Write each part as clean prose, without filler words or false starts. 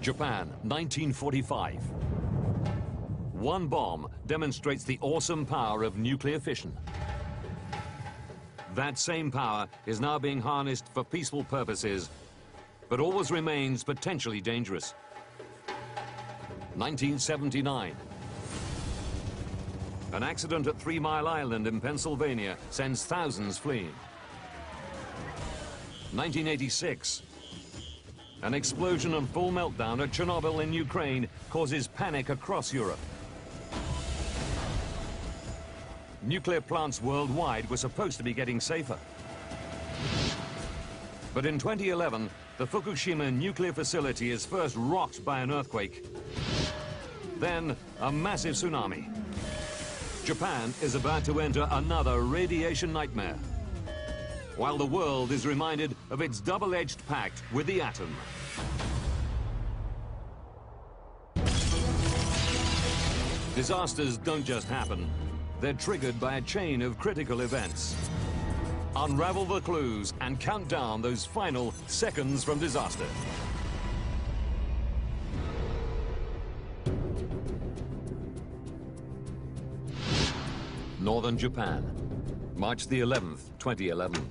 Japan, 1945. One bomb demonstrates the awesome power of nuclear fission. That same power is now being harnessed for peaceful purposes, but always remains potentially dangerous. 1979. An accident at 3 Mile Island in Pennsylvania sends thousands fleeing. 1986. An explosion and full meltdown at Chernobyl in Ukraine causes panic across Europe. Nuclear plants worldwide were supposed to be getting safer. But in 2011, the Fukushima nuclear facility is first rocked by an earthquake. Then, a massive tsunami. Japan is about to enter another radiation nightmare, while the world is reminded of its double-edged pact with the atom. Disasters don't just happen. They're triggered by a chain of critical events. Unravel the clues and count down those final seconds from disaster. Northern Japan, March the 11th, 2011.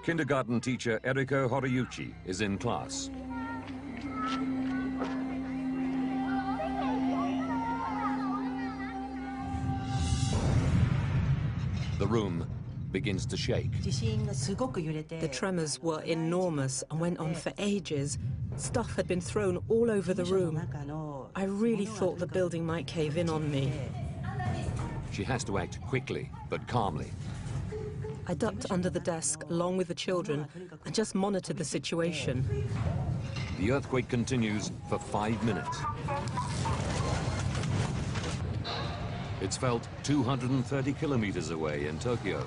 Kindergarten teacher Eriko Horiyuchi is in class. The room begins to shake. The tremors were enormous and went on for ages. Stuff had been thrown all over the room. I really thought the building might cave in on me. She has to act quickly, but calmly. I ducked under the desk along with the children and just monitored the situation. The earthquake continues for 5 minutes. It's felt 230 kilometers away in Tokyo.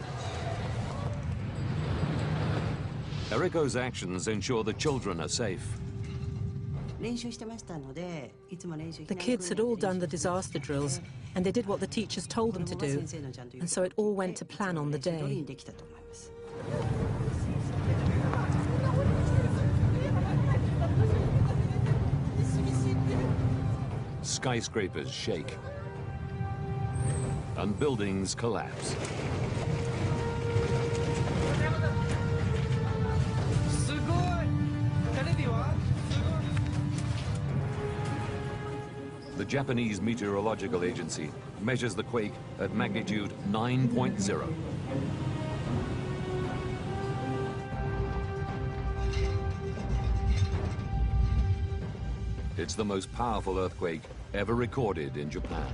Eriko's actions ensure the children are safe. The kids had all done the disaster drills, and they did what the teachers told them to do, and so it all went to plan on the day. Skyscrapers shake, and buildings collapse. The Japanese Meteorological Agency measures the quake at magnitude 9.0. It's the most powerful earthquake ever recorded in Japan.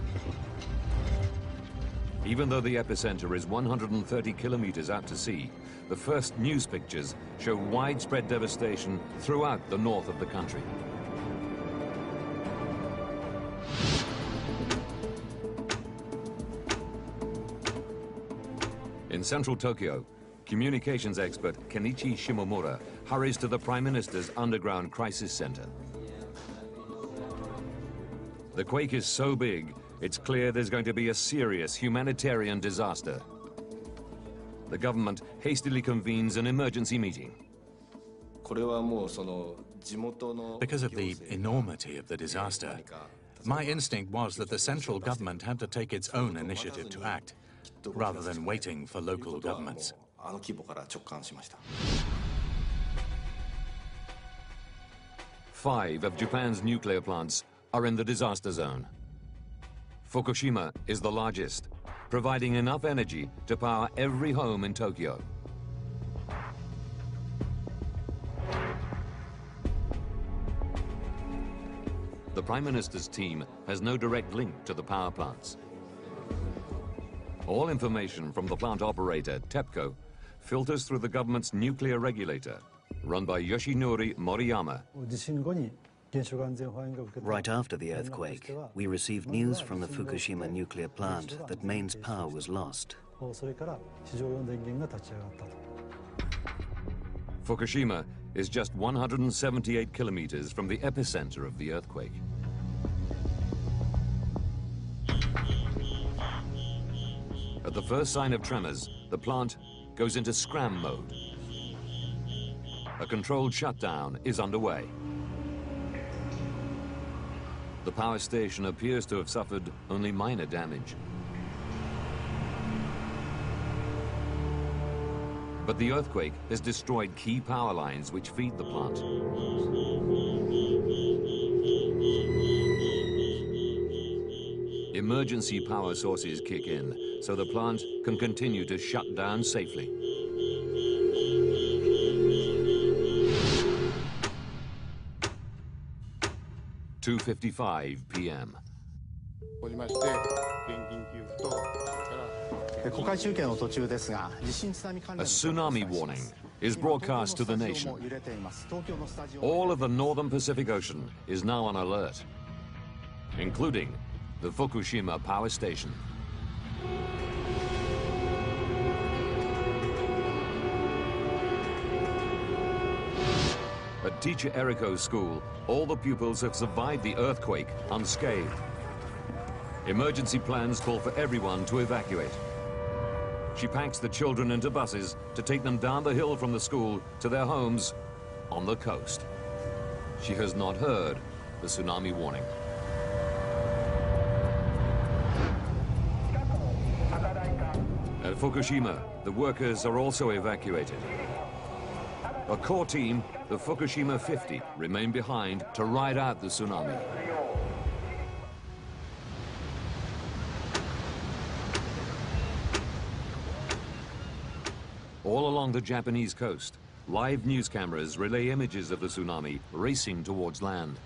Even though the epicenter is 130 kilometers out to sea, the first news pictures show widespread devastation throughout the north of the country. In central Tokyo, communications expert Kenichi Shimomura hurries to the Prime Minister's underground crisis center. The quake is so big, it's clear there's going to be a serious humanitarian disaster. The government hastily convenes an emergency meeting. Because of the enormity of the disaster, my instinct was that the central government had to take its own initiative to act, rather than waiting for local governments. 5 of Japan's nuclear plants are in the disaster zone. Fukushima is the largest, providing enough energy to power every home in Tokyo. The Prime Minister's team has no direct link to the power plants. All information from the plant operator, TEPCO, filters through the government's nuclear regulator, run by Yoshinori Moriyama. Right after the earthquake, we received news from the Fukushima nuclear plant that mains power was lost. Fukushima is just 178 kilometers from the epicenter of the earthquake. At the first sign of tremors, the plant goes into scram mode. A controlled shutdown is underway. The power station appears to have suffered only minor damage. But the earthquake has destroyed key power lines which feed the plant. Emergency power sources kick in, so the plant can continue to shut down safely. (2:55 p.m.) A tsunami warning is broadcast to the nation. All of the northern Pacific Ocean is now on alert, including the Fukushima power station. At Teacher Eriko's school, all the pupils have survived the earthquake unscathed. Emergency plans call for everyone to evacuate. She packs the children into buses to take them down the hill from the school to their homes on the coast. She has not heard the tsunami warning. At Fukushima, the workers are also evacuated. A core team, the Fukushima 50, remain behind to ride out the tsunami. All along the Japanese coast, live news cameras relay images of the tsunami racing towards land.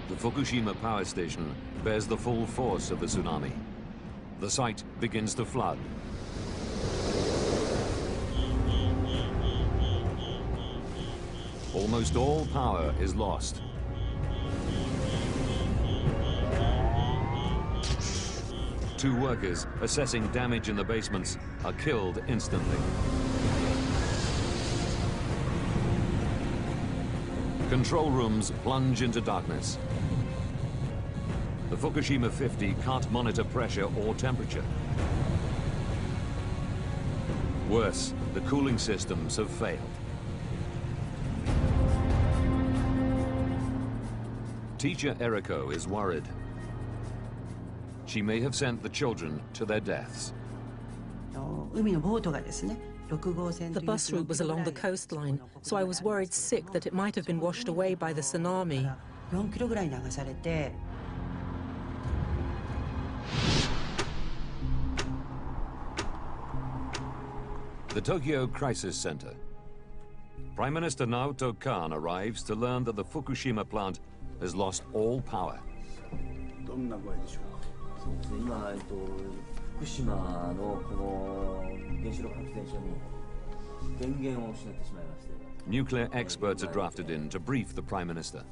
The Fukushima power station bears the full force of the tsunami. The site begins to flood. Almost all power is lost. Two workers assessing damage in the basements are killed instantly. Control rooms plunge into darkness. The Fukushima 50 can't monitor pressure or temperature. Worse, the cooling systems have failed. Teacher Eriko is worried. She may have sent the children to their deaths. The bus route was along the coastline, so I was worried sick that it might have been washed away by the tsunami. The Tokyo Crisis Center. Prime Minister Naoto Kan arrives to learn that the Fukushima plant has lost all power. Nuclear experts are drafted in to brief the Prime Minister.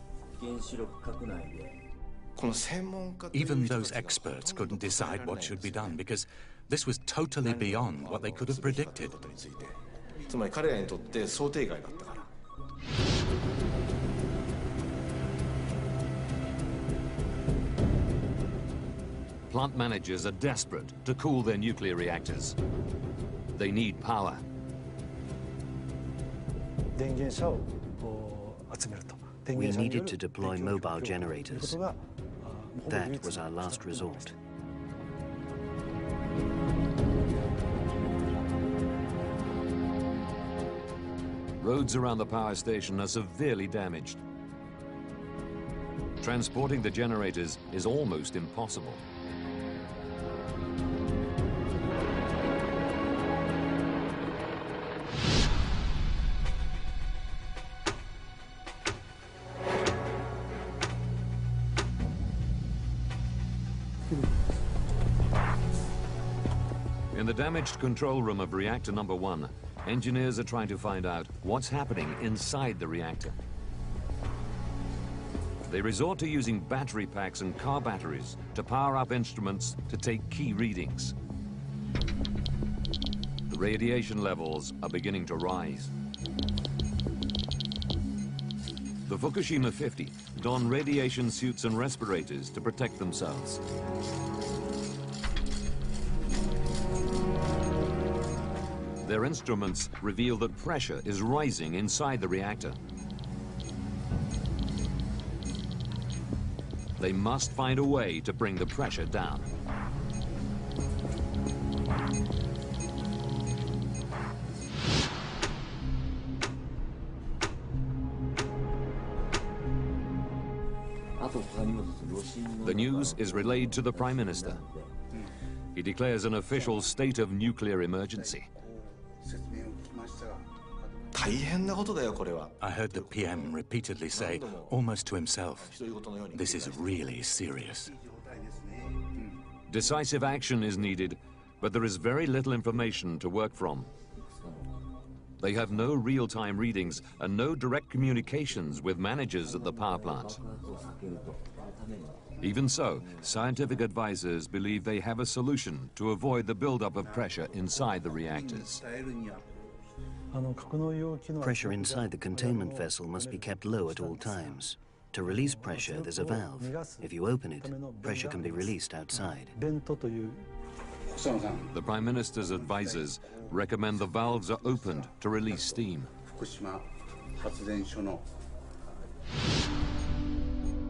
Even those experts couldn't decide what should be done because this was totally beyond what they could have predicted. Plant managers are desperate to cool their nuclear reactors. They need power. We needed to deploy mobile generators. That was our last resort. Roads around the power station are severely damaged. Transporting the generators is almost impossible. In the damaged control room of reactor number 1, Engineers are trying to find out what's happening inside the reactor. They resort to using battery packs and car batteries to power up instruments to take key readings. The radiation levels are beginning to rise. The Fukushima 50 don radiation suits and respirators to protect themselves. Their instruments reveal that pressure is rising inside the reactor. They must find a way to bring the pressure down. The news is relayed to the Prime Minister. He declares an official state of nuclear emergency. I heard the PM repeatedly say, almost to himself, "This is really serious." Decisive action is needed, but there is very little information to work from. They have no real-time readings and no direct communications with managers at the power plant. Even so, scientific advisors believe they have a solution to avoid the buildup of pressure inside the reactors. Pressure inside the containment vessel must be kept low at all times. To release pressure, there's a valve. If you open it, pressure can be released outside. The Prime Minister's advisors recommend the valves are opened to release steam.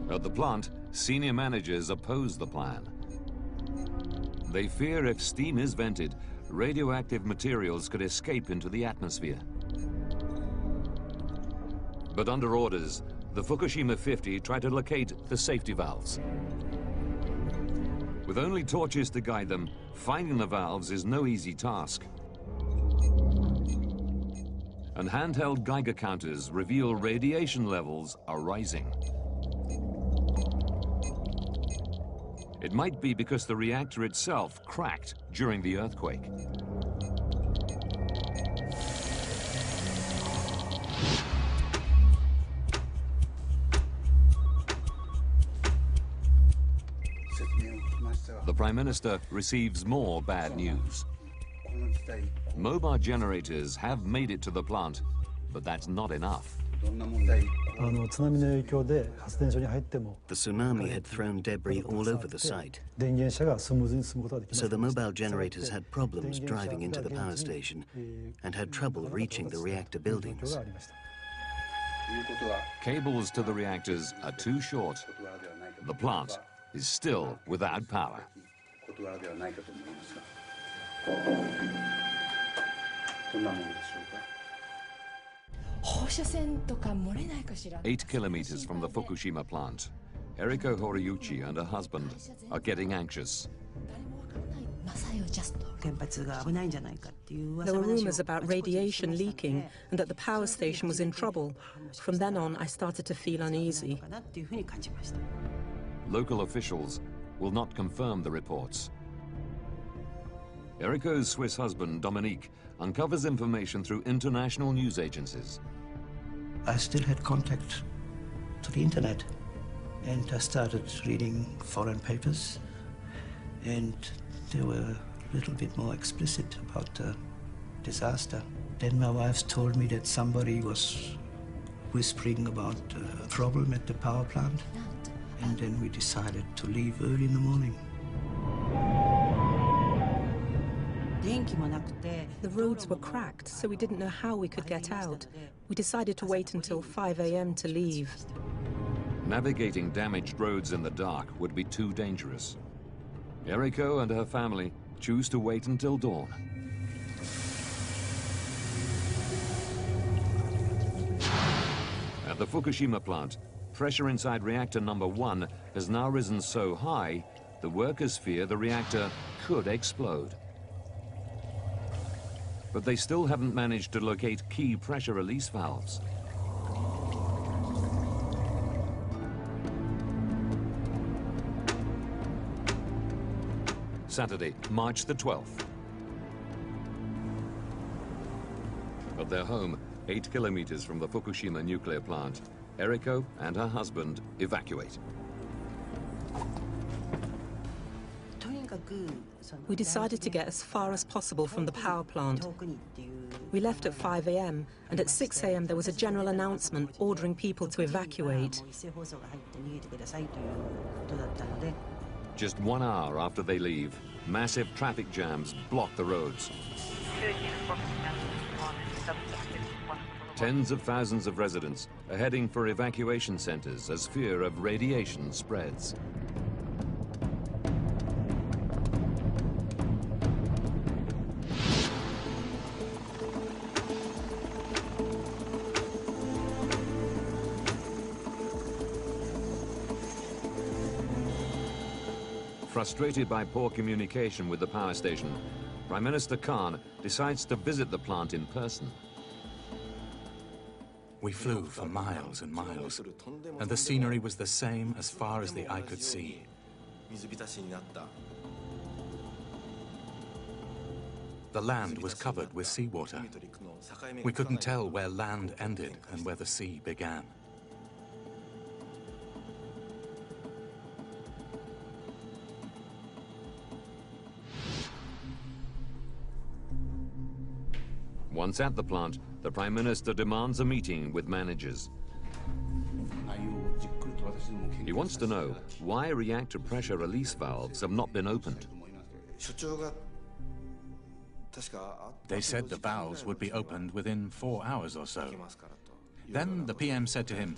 At the plant, senior managers oppose the plan. They fear if steam is vented, radioactive materials could escape into the atmosphere. But under orders, the Fukushima 50 try to locate the safety valves. With only torches to guide them, finding the valves is no easy task. And handheld Geiger counters reveal radiation levels are rising. It might be because the reactor itself cracked during the earthquake. The Prime Minister receives more bad news. Mobile generators have made it to the plant, but that's not enough. The tsunami had thrown debris all over the site, so the mobile generators had problems driving into the power station and had trouble reaching the reactor buildings. Cables to the reactors are too short. The plant is still without power. 8 kilometers from the Fukushima plant, Eriko Horiyuchi and her husband are getting anxious. There were rumors about radiation leaking and that the power station was in trouble. From then on, I started to feel uneasy. Local officials will not confirm the reports. Eriko's Swiss husband, Dominique, uncovers information through international news agencies. I still had contact to the internet, and I started reading foreign papers, and they were a little bit more explicit about the disaster. Then my wife told me that somebody was whispering about a problem at the power plant, and then we decided to leave early in the morning. The roads were cracked, so we didn't know how we could get out. We decided to wait until 5 a.m. to leave. Navigating damaged roads in the dark would be too dangerous. Eriko and her family choose to wait until dawn. At the Fukushima plant, pressure inside reactor number 1 has now risen so high, the workers fear the reactor could explode. But they still haven't managed to locate key pressure release valves. Saturday, March the 12th. At their home, 8 kilometers from the Fukushima nuclear plant, Eriko and her husband evacuate. We decided to get as far as possible from the power plant. We left at 5 a.m. and at 6 a.m. there was a general announcement ordering people to evacuate. Just 1 hour after they leave, massive traffic jams block the roads. Tens of thousands of residents are heading for evacuation centers as fear of radiation spreads. Frustrated by poor communication with the power station, Prime Minister Khan decides to visit the plant in person. We flew for miles and miles, and the scenery was the same as far as the eye could see. The land was covered with seawater. We couldn't tell where land ended and where the sea began. Once at the plant, the Prime Minister demands a meeting with managers. He wants to know why reactor pressure release valves have not been opened. They said the valves would be opened within 4 hours or so. Then the PM said to him,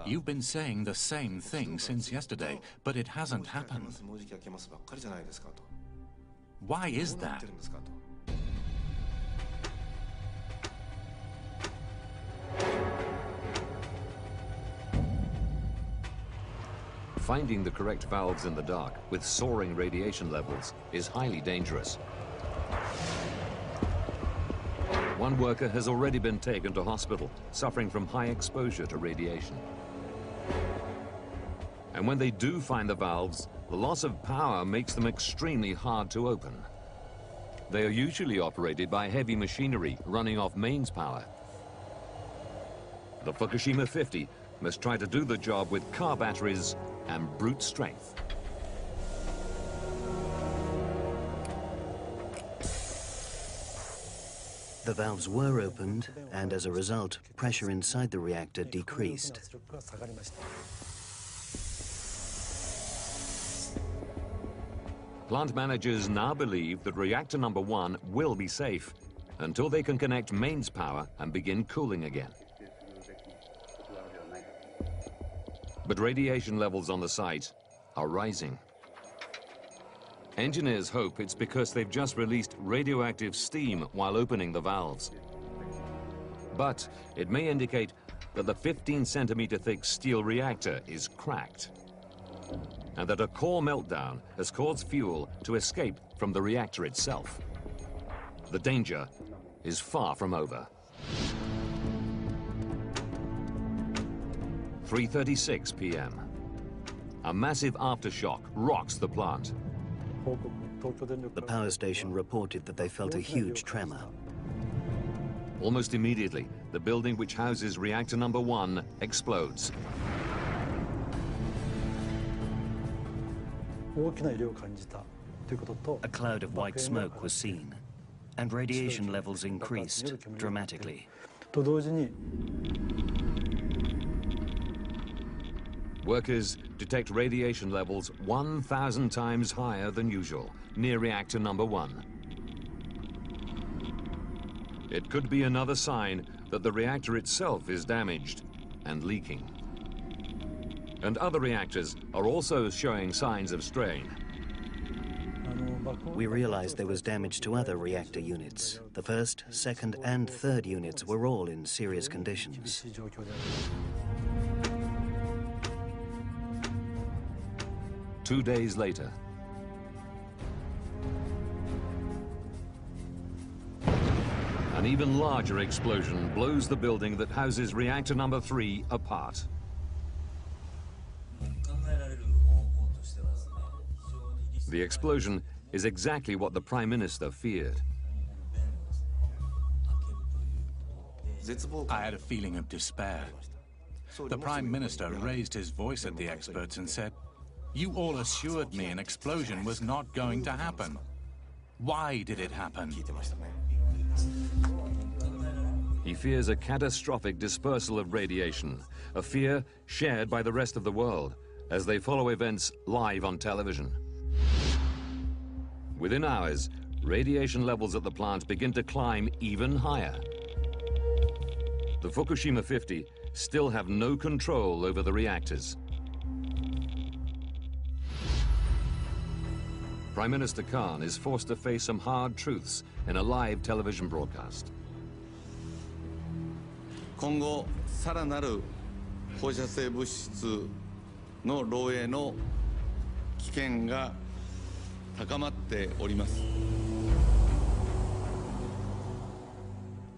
"You've been saying the same thing since yesterday, but it hasn't happened. Why is that?" Finding the correct valves in the dark with soaring radiation levels is highly dangerous. One worker has already been taken to hospital, suffering from high exposure to radiation. And when they do find the valves, the loss of power makes them extremely hard to open. They are usually operated by heavy machinery running off mains power. The Fukushima 50 must try to do the job with car batteries and brute strength. The valves were opened, and as a result, pressure inside the reactor decreased. Plant managers now believe that reactor number 1 will be safe until they can connect mains power and begin cooling again. But radiation levels on the site are rising. Engineers hope it's because they've just released radioactive steam while opening the valves. But it may indicate that the 15-centimeter thick steel reactor is cracked, and that a core meltdown has caused fuel to escape from the reactor itself. The danger is far from over. 3:36 p.m. A massive aftershock rocks the plant. The power station reported that they felt a huge tremor. Almost immediately, the building which houses reactor number 1 explodes. A cloud of white smoke was seen, and radiation levels increased dramatically. Workers detect radiation levels 1,000 times higher than usual near reactor number 1. It could be another sign that the reactor itself is damaged and leaking. And other reactors are also showing signs of strain. We realized there was damage to other reactor units. The first, second, and third units were all in serious conditions. Two days later, an even larger explosion blows the building that houses reactor number 3 apart. The explosion is exactly what the Prime Minister feared. I had a feeling of despair. The Prime Minister raised his voice at the experts and said, "You all assured me an explosion was not going to happen. Why did it happen?" He fears a catastrophic dispersal of radiation, a fear shared by the rest of the world as they follow events live on television. Within hours, radiation levels at the plant begin to climb even higher. The Fukushima 50 still have no control over the reactors. Prime Minister Khan is forced to face some hard truths in a live television broadcast. 今後さらなる放射性物質の漏洩の危険が高まっております。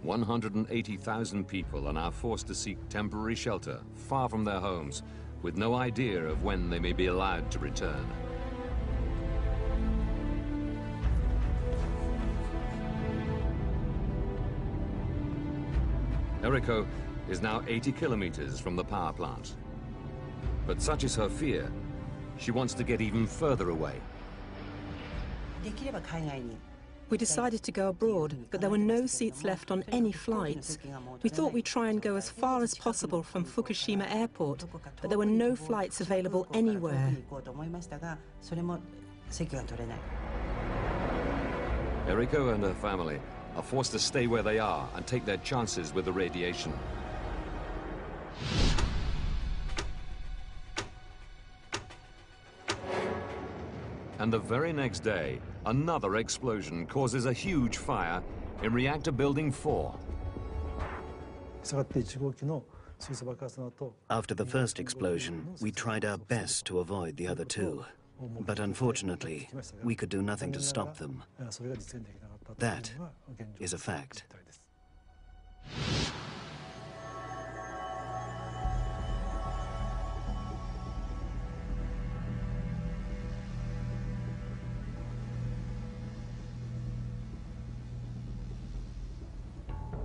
180,000 people are now forced to seek temporary shelter far from their homes, with no idea of when they may be allowed to return. Eriko is now 80 kilometers from the power plant. But such is her fear, she wants to get even further away. We decided to go abroad, but there were no seats left on any flights. We thought we'd try and go as far as possible from Fukushima airport, but there were no flights available anywhere. Eriko and her family are forced to stay where they are and take their chances with the radiation. And the very next day, another explosion causes a huge fire in reactor building 4. After the first explosion, we tried our best to avoid the other two. But unfortunately, we could do nothing to stop them. That is a fact.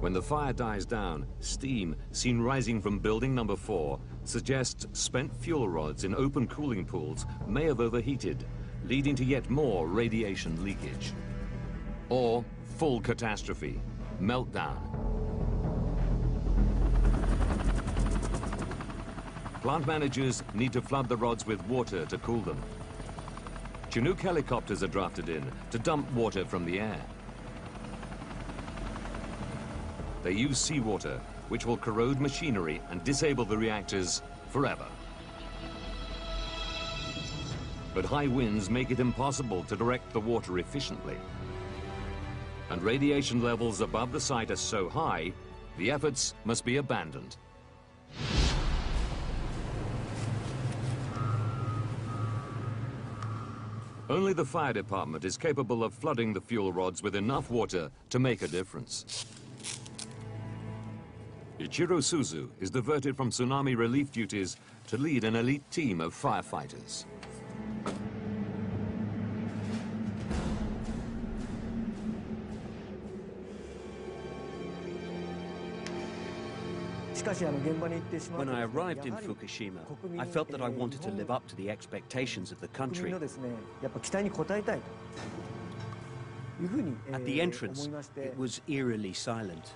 When the fire dies down, steam seen rising from building number 4 suggests spent fuel rods in open cooling pools may have overheated, leading to yet more radiation leakage. Or full catastrophe, meltdown. Plant managers need to flood the rods with water to cool them. Chinook helicopters are drafted in to dump water from the air. They use seawater, which will corrode machinery and disable the reactors forever. But high winds make it impossible to direct the water efficiently. And radiation levels above the site are so high, the efforts must be abandoned. Only the fire department is capable of flooding the fuel rods with enough water to make a difference. Ichiro Suzu is diverted from tsunami relief duties to lead an elite team of firefighters. When I arrived in Fukushima, I felt that I wanted to live up to the expectations of the country. At the entrance, it was eerily silent.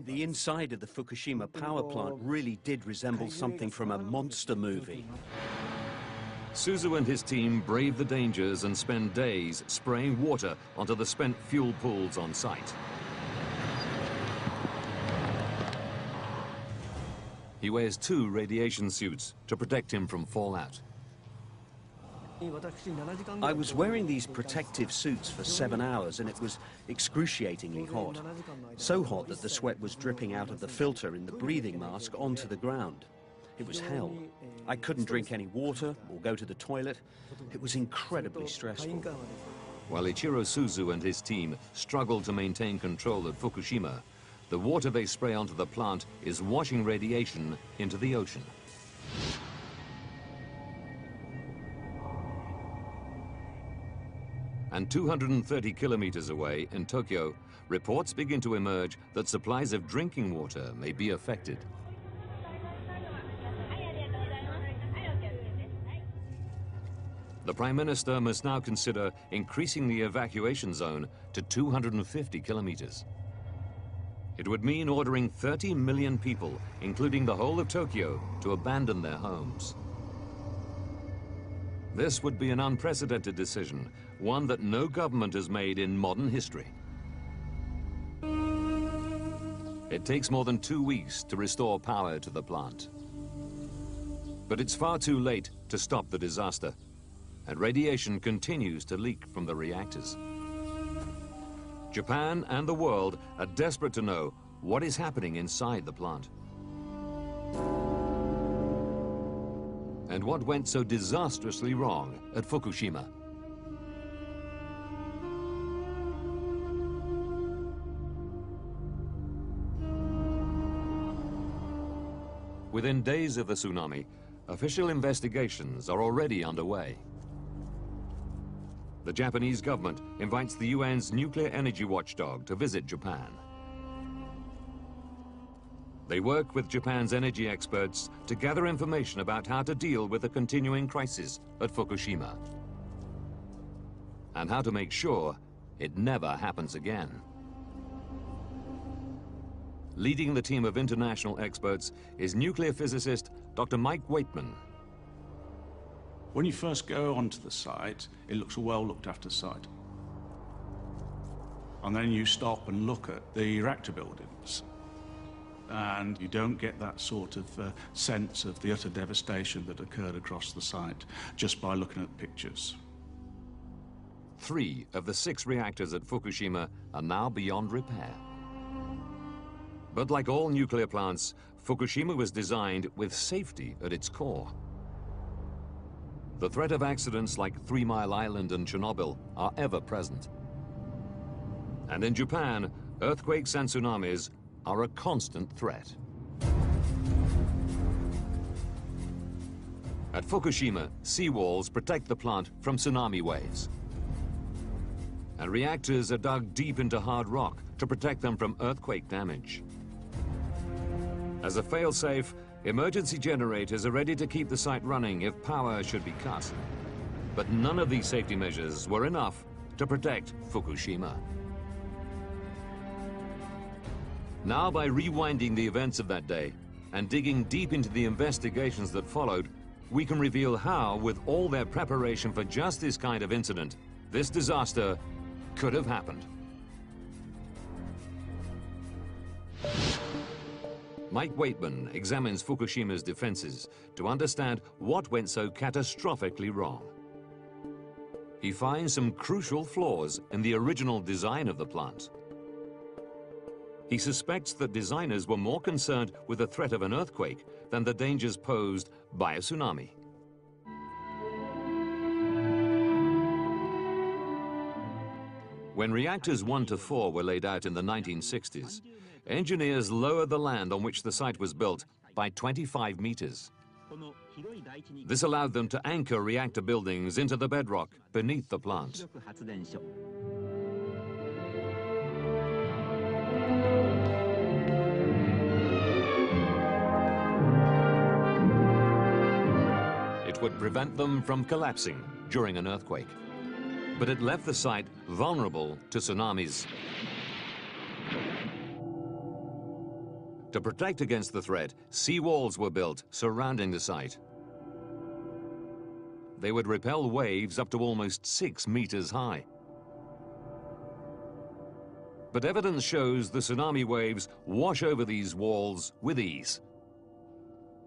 The inside of the Fukushima power plant really did resemble something from a monster movie. Suzu and his team brave the dangers and spend days spraying water onto the spent fuel pools on site. He wears 2 radiation suits to protect him from fallout. I was wearing these protective suits for 7 hours and it was excruciatingly hot. So hot that the sweat was dripping out of the filter in the breathing mask onto the ground. It was hell. I couldn't drink any water or go to the toilet. It was incredibly stressful. While Ichiro Suzu and his team struggle to maintain control at Fukushima, the water they spray onto the plant is washing radiation into the ocean. And 230 kilometers away in Tokyo, reports begin to emerge that supplies of drinking water may be affected. The Prime Minister must now consider increasing the evacuation zone to 250 kilometers. It would mean ordering 30 million people, including the whole of Tokyo, to abandon their homes. This would be an unprecedented decision, one that no government has made in modern history. It takes more than 2 weeks to restore power to the plant. But it's far too late to stop the disaster, and radiation continues to leak from the reactors. Japan and the world are desperate to know what is happening inside the plant. And what went so disastrously wrong at Fukushima? Within days of the tsunami, official investigations are already underway. The Japanese government invites the UN's nuclear energy watchdog to visit Japan. They work with Japan's energy experts to gather information about how to deal with the continuing crisis at Fukushima and how to make sure it never happens again. Leading the team of international experts is nuclear physicist Dr. Mike Waitman. When you first go onto the site, it looks a well looked after site. And then you stop and look at the reactor buildings, and you don't get that sort of sense of the utter devastation that occurred across the site just by looking at pictures. 3 of the 6 reactors at Fukushima are now beyond repair. But like all nuclear plants, Fukushima was designed with safety at its core. The threat of accidents like 3 Mile Island and Chernobyl are ever present. And in Japan, earthquakes and tsunamis are a constant threat. At Fukushima, seawalls protect the plant from tsunami waves. And reactors are dug deep into hard rock to protect them from earthquake damage. As a fail-safe, emergency generators are ready to keep the site running if power should be cut. But none of these safety measures were enough to protect Fukushima. Now, by rewinding the events of that day and digging deep into the investigations that followed, we can reveal how, with all their preparation for just this kind of incident, this disaster could have happened. Mike Waitman examines Fukushima's defenses to understand what went so catastrophically wrong. He finds some crucial flaws in the original design of the plant. He suspects that designers were more concerned with the threat of an earthquake than the dangers posed by a tsunami. When reactors 1 to 4 were laid out in the 1960s, engineers lowered the land on which the site was built by 25 meters. This allowed them to anchor reactor buildings into the bedrock beneath the plant. It would prevent them from collapsing during an earthquake. But it left the site vulnerable to tsunamis. To protect against the threat, seawalls were built surrounding the site. They would repel waves up to almost 6 meters high. But evidence shows the tsunami waves wash over these walls with ease.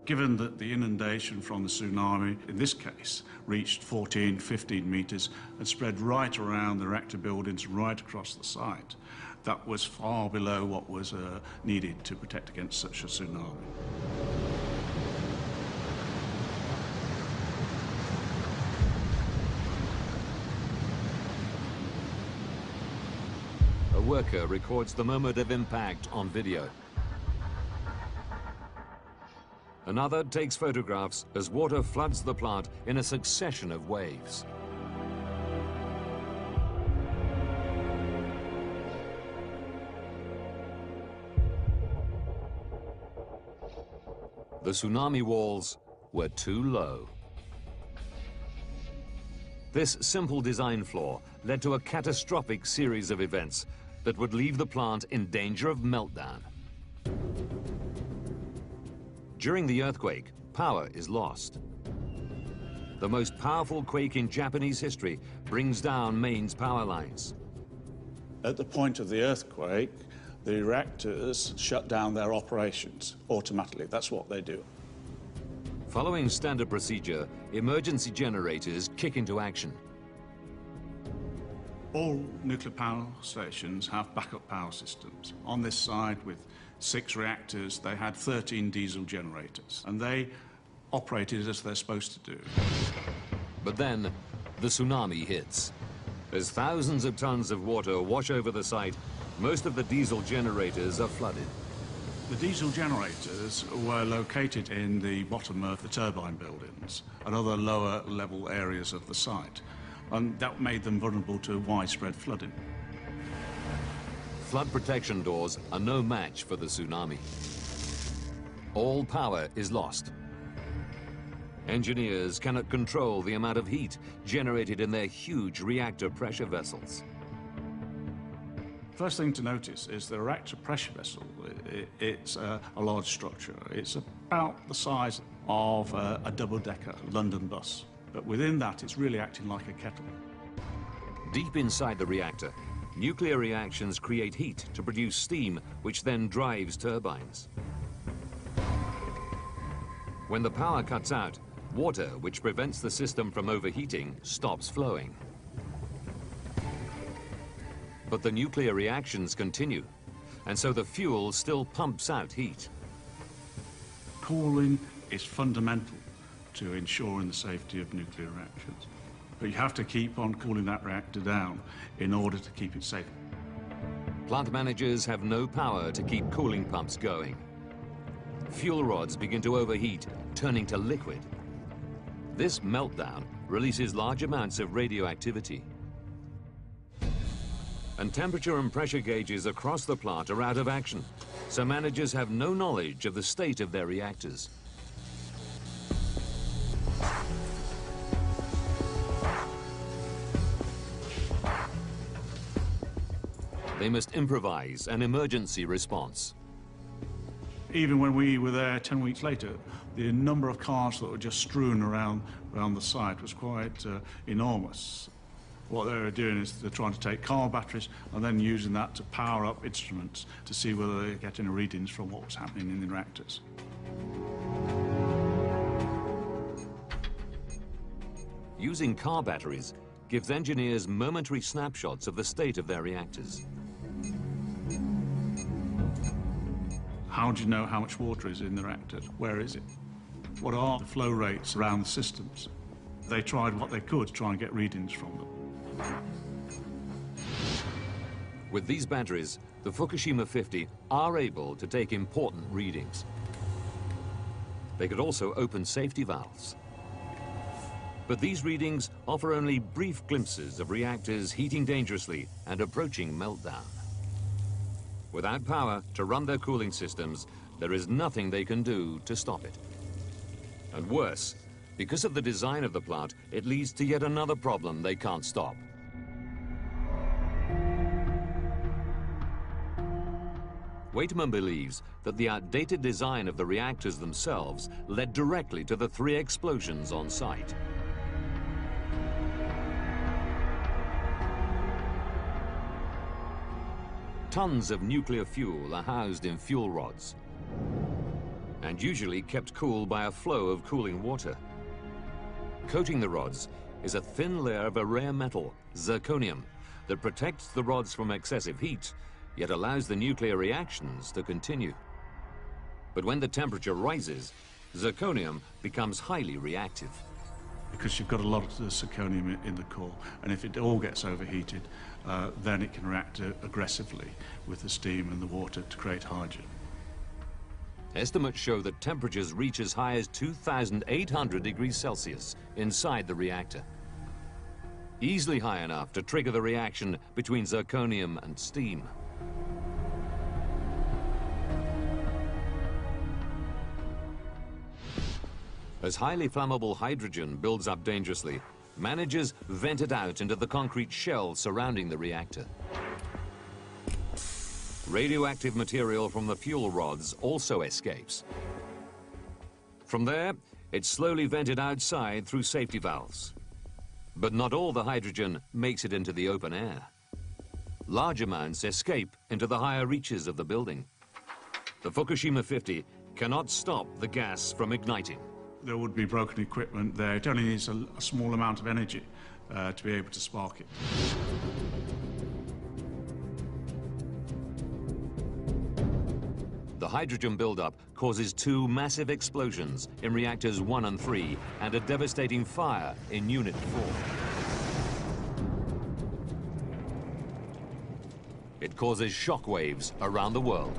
Given that the inundation from the tsunami, in this case, reached 14, 15 meters and spread right around the reactor buildings, right across the site, that was far below what was needed to protect against such a tsunami. A worker records the moment of impact on video. Another takes photographs as water floods the plant in a succession of waves. The tsunami walls were too low. This simple design flaw led to a catastrophic series of events that would leave the plant in danger of meltdown. During the earthquake, power is lost. The most powerful quake in Japanese history brings down Maine's power lines. At the point of the earthquake, the reactors shut down their operations automatically. That's what they do. Following standard procedure, emergency generators kick into action. All nuclear power stations have backup power systems. On this side, with 6 reactors, they had 13 diesel generators, and they operated as they're supposed to do. But then, the tsunami hits. As thousands of tons of water wash over the site, most of the diesel generators are flooded. The diesel generators were located in the bottom of the turbine buildings and other lower level areas of the site, and that made them vulnerable to widespread flooding. Flood protection doors are no match for the tsunami. All power is lost. Engineers cannot control the amount of heat generated in their huge reactor pressure vessels. First thing to notice is the reactor pressure vessel. It's a large structure. It's about the size of a double-decker London bus. But within that, it's really acting like a kettle. Deep inside the reactor, nuclear reactions create heat to produce steam, which then drives turbines. When the power cuts out, water, which prevents the system from overheating, stops flowing. But the nuclear reactions continue, and so the fuel still pumps out heat. Cooling is fundamental to ensuring the safety of nuclear reactors. But you have to keep on cooling that reactor down in order to keep it safe. Plant managers have no power to keep cooling pumps going. Fuel rods begin to overheat, turning to liquid. This meltdown releases large amounts of radioactivity. And temperature and pressure gauges across the plant are out of action, so managers have no knowledge of the state of their reactors. They must improvise an emergency response. Even when we were there 10 weeks later, the number of cars that were just strewn around the site was quite enormous. What they were doing is they're trying to take car batteries and then using that to power up instruments to see whether they're getting readings from what was happening in the reactors. Using car batteries gives engineers momentary snapshots of the state of their reactors. How do you know how much water is in the reactor? Where is it? What are the flow rates around the systems? They tried what they could to try and get readings from them. With these batteries, the Fukushima 50 are able to take important readings. They could also open safety valves. But these readings offer only brief glimpses of reactors heating dangerously and approaching meltdown. Without power to run their cooling systems, there is nothing they can do to stop it. And worse, because of the design of the plant, it leads to yet another problem they can't stop. Waitman believes that the outdated design of the reactors themselves led directly to the 3 explosions on site. Tons of nuclear fuel are housed in fuel rods and usually kept cool by a flow of cooling water. Coating the rods is a thin layer of a rare metal, zirconium, that protects the rods from excessive heat, yet allows the nuclear reactions to continue. But when the temperature rises, zirconium becomes highly reactive. Because you've got a lot of the zirconium in the core, and if it all gets overheated, then it can react aggressively with the steam and the water to create hydrogen. Estimates show that temperatures reach as high as 2,800 degrees Celsius inside the reactor. Easily high enough to trigger the reaction between zirconium and steam. As highly flammable hydrogen builds up dangerously, managers vent it out into the concrete shell surrounding the reactor. Radioactive material from the fuel rods also escapes. From there, it's slowly vented outside through safety valves. But not all the hydrogen makes it into the open air. Large amounts escape into the higher reaches of the building. The Fukushima 50 cannot stop the gas from igniting. There would be broken equipment there. It only needs a small amount of energy to be able to spark it. The hydrogen buildup causes two massive explosions in reactors 1 and 3 and a devastating fire in Unit 4. It causes shockwaves around the world.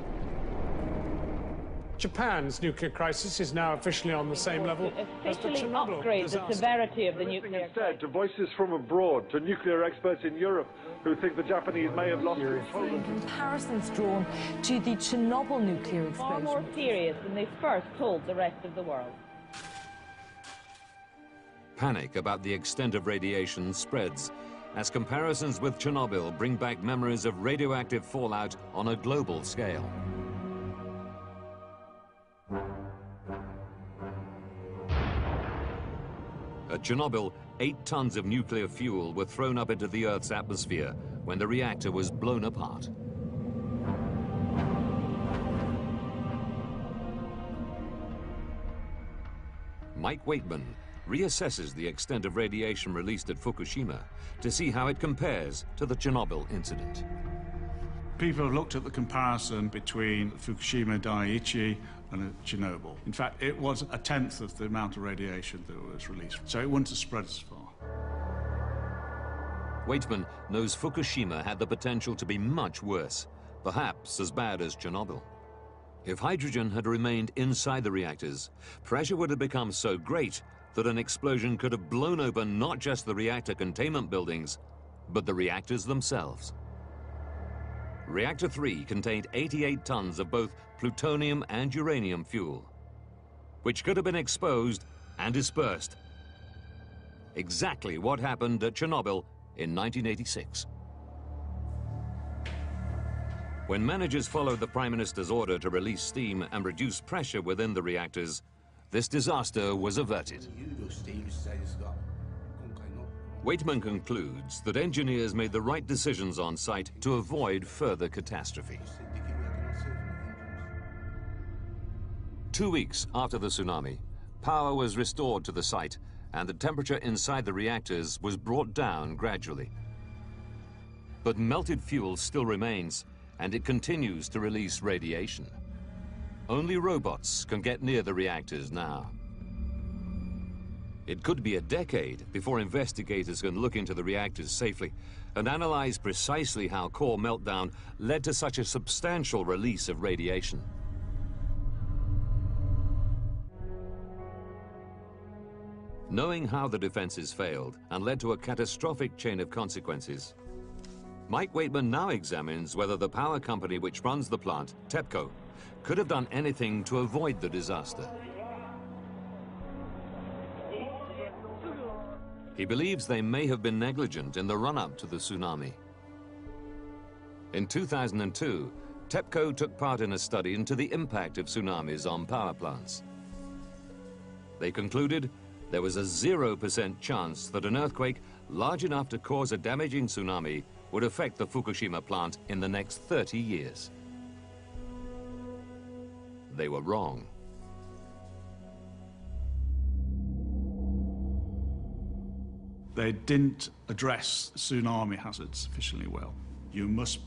Japan's nuclear crisis is now officially on the same level as the Chernobyl upgrade disaster. the severity of the nuclear instead to voices from abroad, to nuclear experts in Europe who think the Japanese may have lost control. Comparisons drawn to the Chernobyl nuclear explosion. Far more serious than they first told the rest of the world. Panic about the extent of radiation spreads as comparisons with Chernobyl bring back memories of radioactive fallout on a global scale. At Chernobyl, 8 tons of nuclear fuel were thrown up into the Earth's atmosphere when the reactor was blown apart. Mike Waitman reassesses the extent of radiation released at Fukushima to see how it compares to the Chernobyl incident. People have looked at the comparison between Fukushima Daiichi and Chernobyl. In fact, it was a tenth of the amount of radiation that was released, so it wouldn't have spread as far. Waitman knows Fukushima had the potential to be much worse, perhaps as bad as Chernobyl. If hydrogen had remained inside the reactors, pressure would have become so great that an explosion could have blown open not just the reactor containment buildings, but the reactors themselves. Reactor 3 contained 88 tons of both plutonium and uranium fuel, which could have been exposed and dispersed. Exactly what happened at Chernobyl in 1986. When managers followed the Prime Minister's order to release steam and reduce pressure within the reactors, this disaster was averted. Waitman concludes that engineers made the right decisions on site to avoid further catastrophe. 2 weeks after the tsunami, power was restored to the site and the temperature inside the reactors was brought down gradually. But melted fuel still remains, and it continues to release radiation. Only robots can get near the reactors now. It could be a decade before investigators can look into the reactors safely and analyze precisely how core meltdown led to such a substantial release of radiation. Knowing how the defenses failed and led to a catastrophic chain of consequences, Mike Waitman now examines whether the power company which runs the plant, TEPCO, could have done anything to avoid the disaster. He believes they may have been negligent in the run-up to the tsunami. In 2002, TEPCO took part in a study into the impact of tsunamis on power plants. They concluded there was a 0% chance that an earthquake large enough to cause a damaging tsunami would affect the Fukushima plant in the next 30 years. They were wrong. They didn't address tsunami hazards sufficiently well. You must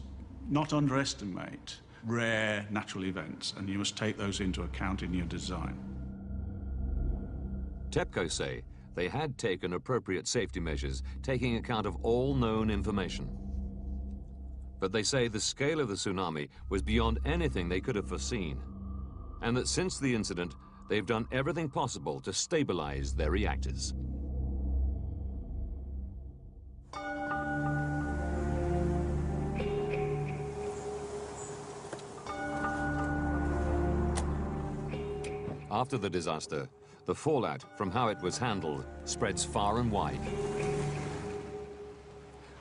not underestimate rare natural events, and you must take those into account in your design. TEPCO say they had taken appropriate safety measures, taking account of all known information. But they say the scale of the tsunami was beyond anything they could have foreseen, and that since the incident, they've done everything possible to stabilize their reactors. After the disaster, the fallout from how it was handled spreads far and wide.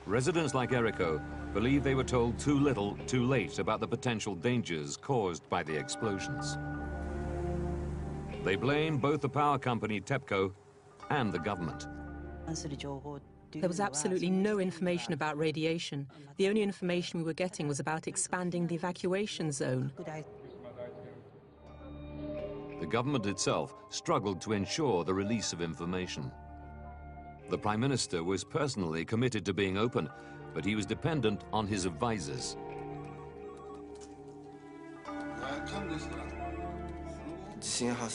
Residents like Eriko believe they were told too little, too late about the potential dangers caused by the explosions. They blame both the power company TEPCO and the government. There was absolutely no information about radiation. The only information we were getting was about expanding the evacuation zone. The government itself struggled to ensure the release of information. The Prime Minister was personally committed to being open, but he was dependent on his advisors.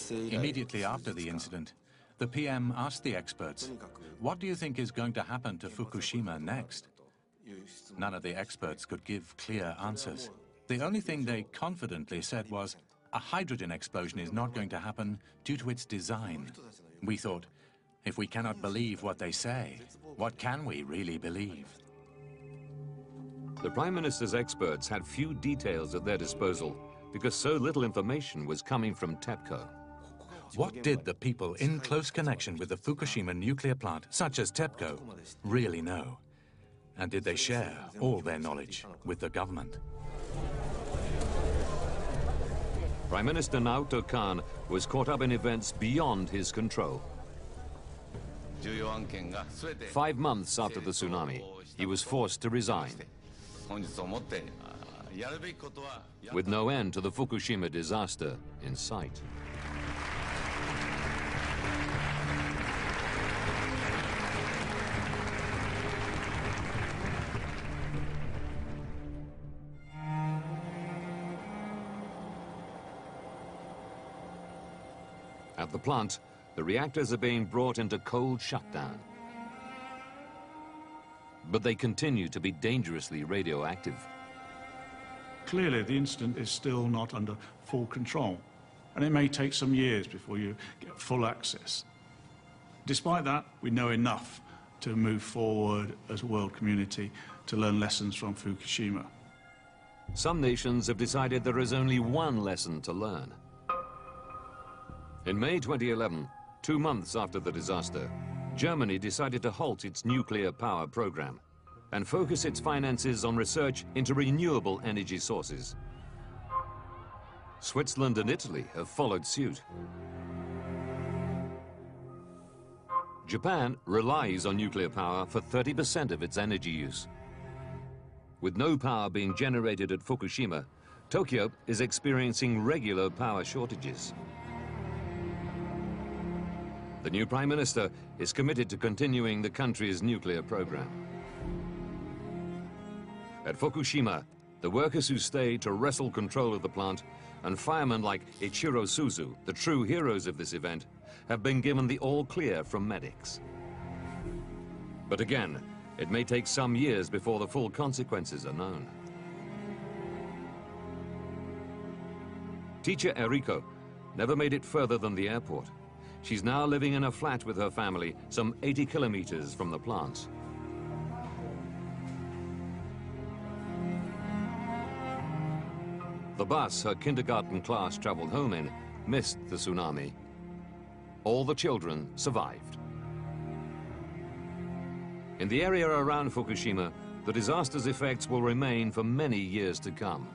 Immediately after the incident, the PM asked the experts, "What do you think is going to happen to Fukushima next?" None of the experts could give clear answers. The only thing they confidently said was, a hydrogen explosion is not going to happen due to its design. We thought, if we cannot believe what they say, what can we really believe? The Prime Minister's experts had few details at their disposal because so little information was coming from TEPCO. What did the people in close connection with the Fukushima nuclear plant, such as TEPCO, really know? And did they share all their knowledge with the government? Prime Minister Naoto Kan was caught up in events beyond his control. 5 months after the tsunami, he was forced to resign, with no end to the Fukushima disaster in sight. At the plant, the reactors are being brought into cold shutdown. But they continue to be dangerously radioactive. Clearly, the incident is still not under full control, and it may take some years before you get full access. Despite that, we know enough to move forward as a world community to learn lessons from Fukushima. Some nations have decided there is only one lesson to learn. In May 2011, 2 months after the disaster, Germany decided to halt its nuclear power program and focus its finances on research into renewable energy sources. Switzerland and Italy have followed suit. Japan relies on nuclear power for 30% of its energy use. With no power being generated at Fukushima, Tokyo is experiencing regular power shortages. The new Prime Minister is committed to continuing the country's nuclear program. At Fukushima, the workers who stayed to wrestle control of the plant and firemen like Ichiro Suzu, the true heroes of this event, have been given the all-clear from medics. But again, it may take some years before the full consequences are known. Teacher Eriko never made it further than the airport. She's now living in a flat with her family, some 80 kilometers from the plant. The bus her kindergarten class traveled home in missed the tsunami. All the children survived. In the area around Fukushima, the disaster's effects will remain for many years to come.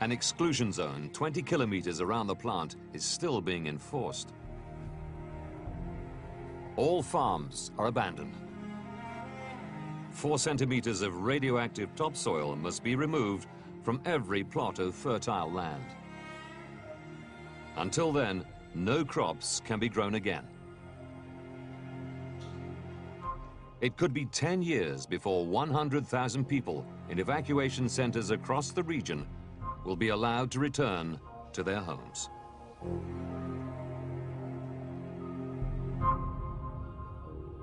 An exclusion zone 20 kilometers around the plant is still being enforced. All farms are abandoned. 4 centimeters of radioactive topsoil must be removed from every plot of fertile land. Until then, no crops can be grown again. It could be 10 years before 100,000 people in evacuation centers across the region will be allowed to return to their homes.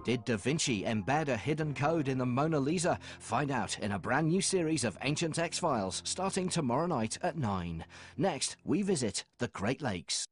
Did Da Vinci embed a hidden code in the Mona Lisa? Find out in a brand new series of Ancient X-Files starting tomorrow night at 9. Next, we visit the Great Lakes.